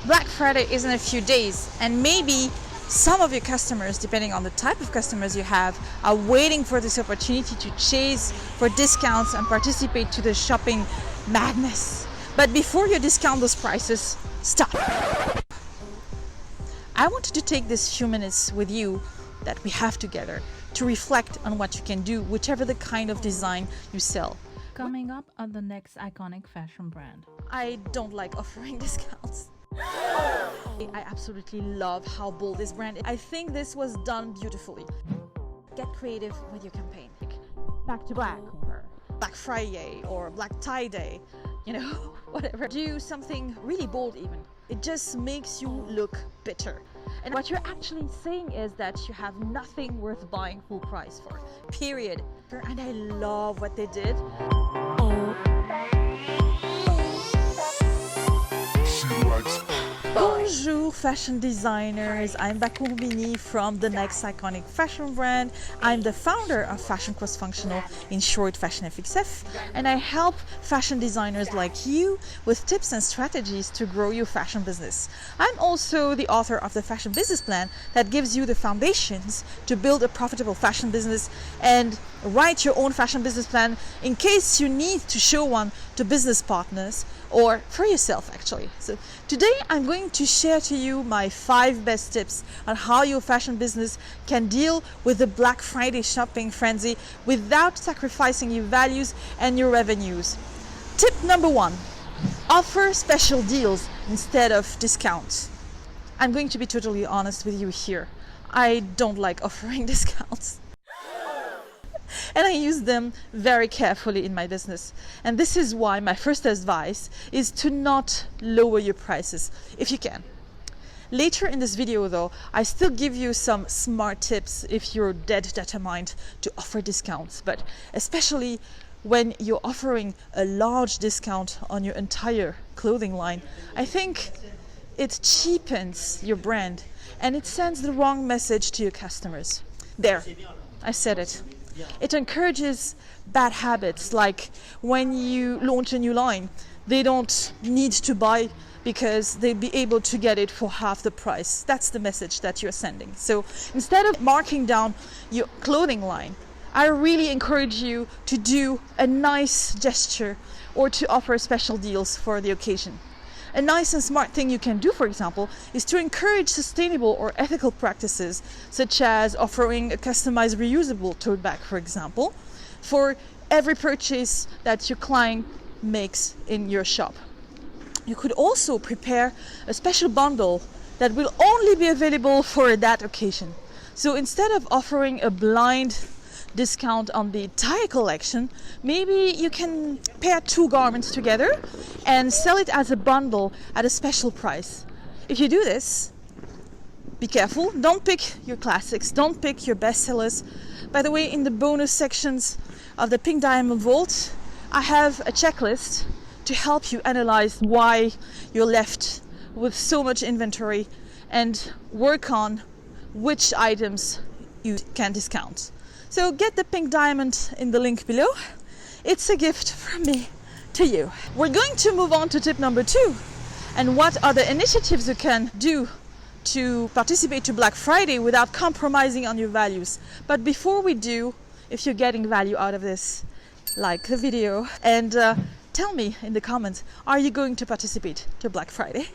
Black Friday is in a few days, and maybe some of your customers, depending on the type of customers you have, are waiting for this opportunity to chase for discounts and participate to the shopping madness. But before you discount those prices, stop. I wanted to take this few minutes with you that we have together to reflect on what you can do, whichever the kind of design you sell. Coming up on the next iconic fashion brand. I don't like offering discounts. I absolutely love how bold this brand is. I think this was done beautifully. Get creative with your campaign. Back to Black, or Black Friday, or Black Tie Day, whatever. Do something really bold even. It just makes you look bitter. And what you're actually saying is that you have nothing worth buying full price for, period. And I love what they did. Bonjour fashion designers, I'm Bakourbini from the next iconic fashion brand. I'm the founder of Fashion Cross Functional, in short Fashion FXF, and I help fashion designers like you with tips and strategies to grow your fashion business. I'm also the author of the Fashion Business Plan that gives you the foundations to build a profitable fashion business and write your own fashion business plan in case you need to show one to business partners or for yourself actually. So today I'm going to share to you my 5 best tips on how your fashion business can deal with the Black Friday shopping frenzy without sacrificing your values and your revenues. Tip number 1, offer special deals instead of discounts. I'm going to be totally honest with you here. I don't like offering discounts. And I use them very carefully in my business. And this is why my first advice is to not lower your prices if you can. Later in this video though, I still give you some smart tips if you're dead determined to offer discounts, but especially when you're offering a large discount on your entire clothing line, I think it cheapens your brand and it sends the wrong message to your customers. There, I said it. It encourages bad habits, like when you launch a new line, they don't need to buy because they'll be able to get it for half the price. That's the message that you're sending. So instead of marking down your clothing line, I really encourage you to do a nice gesture or to offer special deals for the occasion. A nice and smart thing you can do, for example, is to encourage sustainable or ethical practices, such as offering a customized reusable tote bag, for example, for every purchase that your client makes in your shop. You could also prepare a special bundle that will only be available for that occasion. So instead of offering a blind discount on the entire collection, maybe you can pair 2 garments together and sell it as a bundle at a special price. If you do this, be careful, don't pick your classics, don't pick your bestsellers. By the way, in the bonus sections of the Pink Diamond Vault, I have a checklist to help you analyze why you're left with so much inventory and work on which items you can discount. So get the pink diamond in the link below. It's a gift from me to you. We're going to move on to tip number 2. And what are the initiatives you can do to participate to Black Friday without compromising on your values? But before we do, if you're getting value out of this, like the video and tell me in the comments, are you going to participate to Black Friday?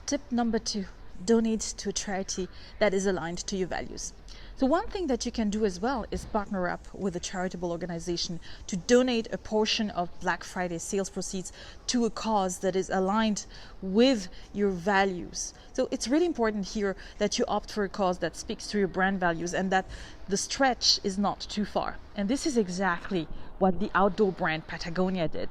Tip number 2, donate to a charity that is aligned to your values. So one thing that you can do as well is partner up with a charitable organization to donate a portion of Black Friday sales proceeds to a cause that is aligned with your values. So it's really important here that you opt for a cause that speaks to your brand values and that the stretch is not too far. And this is exactly what the outdoor brand Patagonia did.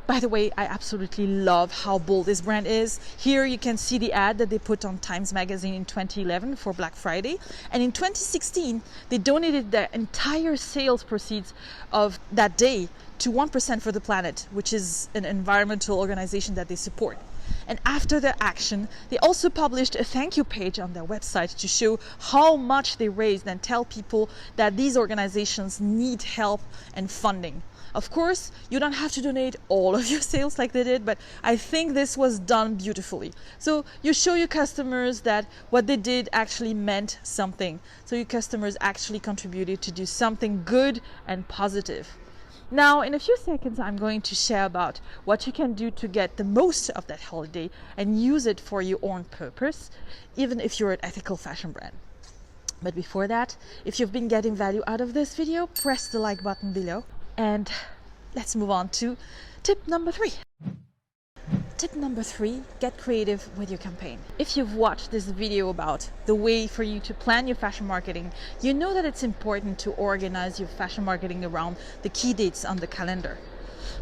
By the way, I absolutely love how bold this brand is. Here you can see the ad that they put on Times Magazine in 2011 for Black Friday. And in 2016, they donated their entire sales proceeds of that day to 1% for the Planet, which is an environmental organization that they support. And after their action, they also published a thank you page on their website to show how much they raised and tell people that these organizations need help and funding. Of course, you don't have to donate all of your sales like they did, but I think this was done beautifully. So you show your customers that what they did actually meant something. So your customers actually contributed to do something good and positive. Now, in a few seconds, I'm going to share about what you can do to get the most of that holiday and use it for your own purpose, even if you're an ethical fashion brand. But before that, if you've been getting value out of this video, press the like button below. And let's move on to tip number 3. Tip number 3, get creative with your campaign. If you've watched this video about the way for you to plan your fashion marketing, you know that it's important to organize your fashion marketing around the key dates on the calendar.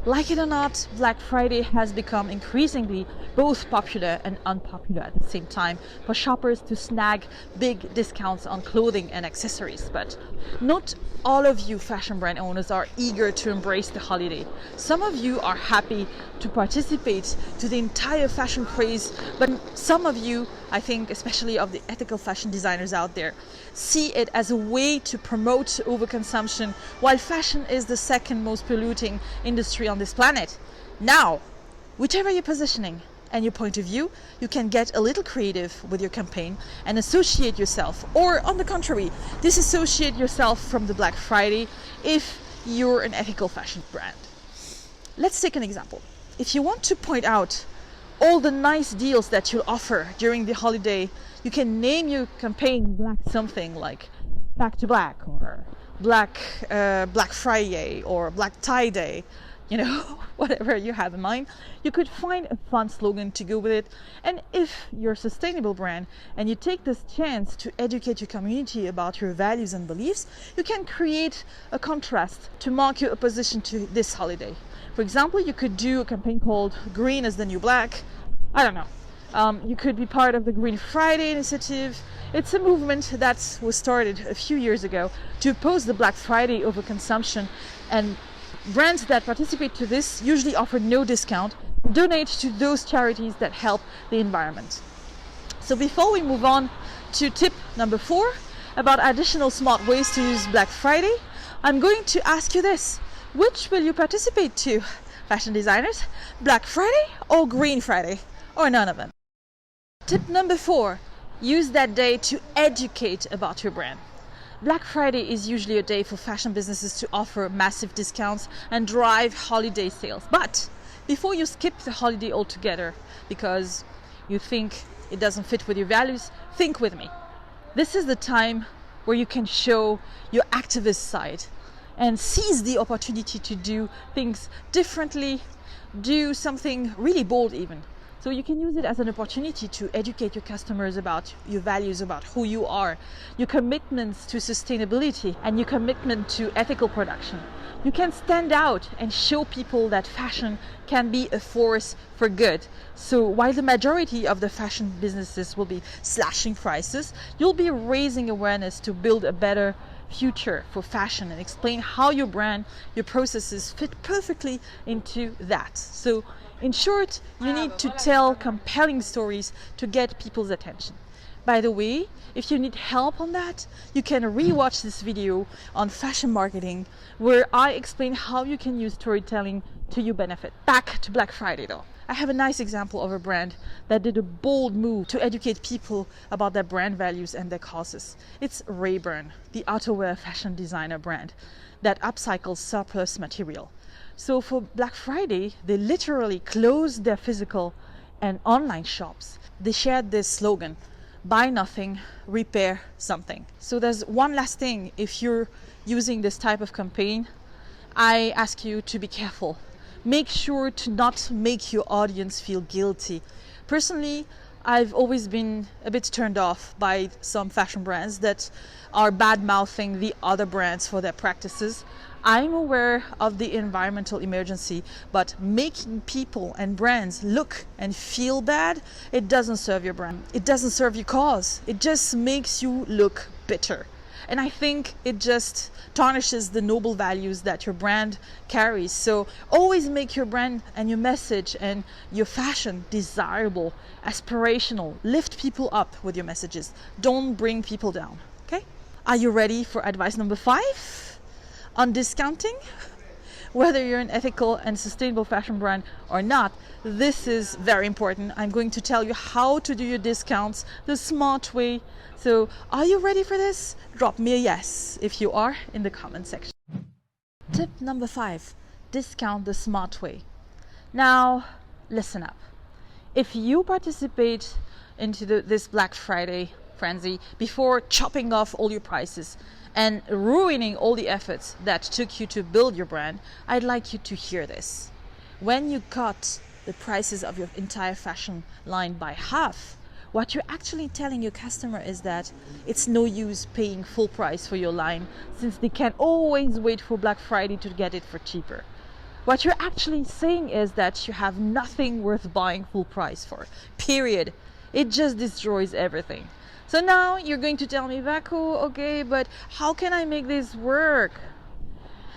Like it or not, Black Friday has become increasingly both popular and unpopular at the same time for shoppers to snag big discounts on clothing and accessories. But not all of you fashion brand owners are eager to embrace the holiday. Some of you are happy to participate to the entire fashion craze, but some of you, I think especially of the ethical fashion designers out there, see it as a way to promote overconsumption, while fashion is the second most polluting industry on this planet. Now, whichever your positioning and your point of view, you can get a little creative with your campaign and associate yourself, or on the contrary, disassociate yourself from the Black Friday if you're an ethical fashion brand. Let's take an example. If you want to point out all the nice deals that you'll offer during the holiday, you can name your campaign Black something like Back to Black, or Black Friday, or Black Tie Day, you know, whatever you have in mind. You could find a fun slogan to go with it. And if you're a sustainable brand and you take this chance to educate your community about your values and beliefs, you can create a contrast to mark your opposition to this holiday. For example, you could do a campaign called Green is the New Black. I don't know. You could be part of the Green Friday initiative. It's a movement that was started a few years ago to oppose the Black Friday overconsumption, and brands that participate to this usually offer no discount, donate to those charities that help the environment. So before we move on to tip number 4 about additional smart ways to use Black Friday, I'm going to ask you this. Which will you participate to, fashion designers? Black Friday or Green Friday? Or none of them? Tip number 4, use that day to educate about your brand. Black Friday is usually a day for fashion businesses to offer massive discounts and drive holiday sales. But before you skip the holiday altogether because you think it doesn't fit with your values, think with me. This is the time where you can show your activist side and seize the opportunity to do things differently, do something really bold even. So you can use it as an opportunity to educate your customers about your values, about who you are, your commitments to sustainability, and your commitment to ethical production. You can stand out and show people that fashion can be a force for good. So while the majority of the fashion businesses will be slashing prices, you'll be raising awareness to build a better future for fashion and explain how your brand, your processes fit perfectly into that. So in short, you need to tell compelling stories to get people's attention. By the way, if you need help on that, you can rewatch this video on fashion marketing where I explain how you can use storytelling to your benefit. Back to Black Friday though. I have a nice example of a brand that did a bold move to educate people about their brand values and their causes. It's Rayburn, the outerwear fashion designer brand that upcycles surplus material. So for Black Friday, they literally closed their physical and online shops. They shared this slogan, buy nothing, repair something. So there's one last thing. If you're using this type of campaign, I ask you to be careful. Make sure to not make your audience feel guilty. Personally, I've always been a bit turned off by some fashion brands that are bad-mouthing the other brands for their practices. I'm aware of the environmental emergency, but making people and brands look and feel bad, it doesn't serve your brand. It doesn't serve your cause. It just makes you look bitter. And I think it just tarnishes the noble values that your brand carries. So always make your brand and your message and your fashion desirable, aspirational. Lift people up with your messages. Don't bring people down. Okay? Are you ready for advice number 5 on discounting? whether you're an ethical and sustainable fashion brand or not, this is very important. I'm going to tell you how to do your discounts the smart way. So are you ready for this? Drop me a yes if you are in the comment section. Tip number 5, discount the smart way. Now, listen up. If you participate into this Black Friday frenzy before chopping off all your prices and ruining all the efforts that took you to build your brand, I'd like you to hear this. When you cut the prices of your entire fashion line by half, what you're actually telling your customer is that it's no use paying full price for your line, since they can always wait for Black Friday to get it for cheaper. What you're actually saying is that you have nothing worth buying full price for, period. It just destroys everything. So now you're going to tell me, Vaco, okay, but how can I make this work?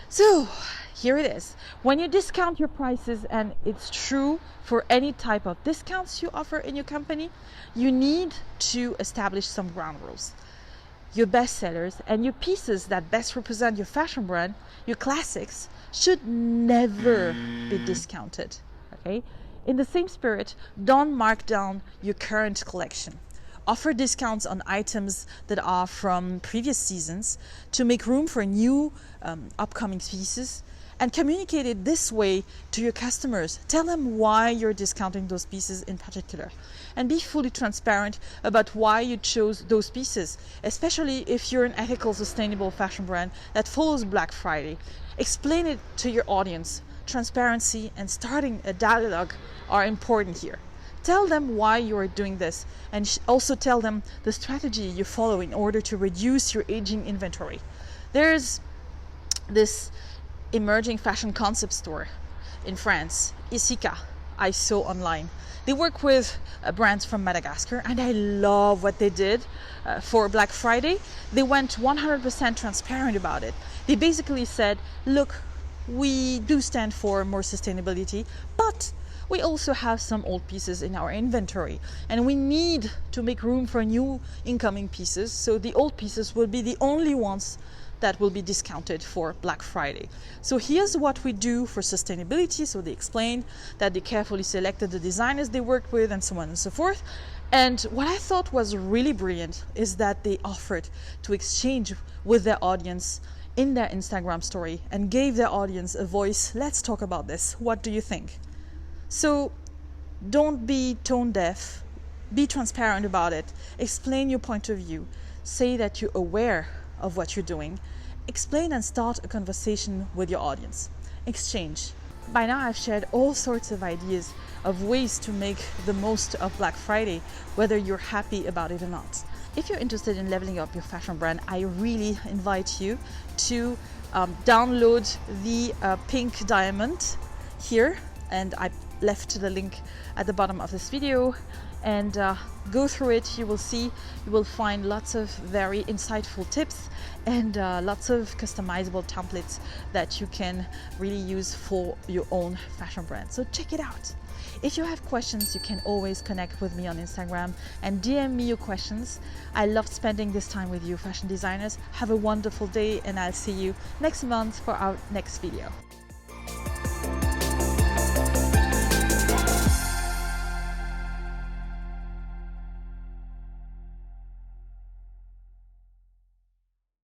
So here it is. When you discount your prices, and it's true for any type of discounts you offer in your company, you need to establish some ground rules. Your best sellers and your pieces that best represent your fashion brand, your classics, should never be discounted. Okay? In the same spirit, don't mark down your current collection. Offer discounts on items that are from previous seasons to make room for new upcoming pieces, and communicate it this way to your customers. Tell them why you're discounting those pieces in particular, and be fully transparent about why you chose those pieces, especially if you're an ethical, sustainable fashion brand that follows Black Friday. Explain it to your audience. Transparency and starting a dialogue are important here. Tell them why you are doing this, and also tell them the strategy you follow in order to reduce your aging inventory. There's this emerging fashion concept store in France, Issika, I saw online. They work with brands from Madagascar, and I love what they did for Black Friday. They went 100% transparent about it. They basically said, look, we do stand for more sustainability, but we also have some old pieces in our inventory, and we need to make room for new incoming pieces, so the old pieces will be the only ones that will be discounted for Black Friday. So here's what we do for sustainability. So they explained that they carefully selected the designers they worked with, and so on and so forth. And what I thought was really brilliant is that they offered to exchange with their audience in their Instagram story and gave their audience a voice. Let's talk about this. What do you think? So don't be tone deaf. Be transparent about it. Explain your point of view. Say that you're aware of what you're doing. Explain and start a conversation with your audience. Exchange. By now I've shared all sorts of ideas of ways to make the most of Black Friday, whether you're happy about it or not. If you're interested in leveling up your fashion brand, I really invite you to download the pink diamond here, and I left the link at the bottom of this video, and go through it. You will find lots of very insightful tips and lots of customizable templates that you can really use for your own fashion brand. So check it out. If you have questions, you can always connect with me on Instagram and DM me your questions. I loved spending this time with you, fashion designers. Have a wonderful day, and I'll see you next month for our next video.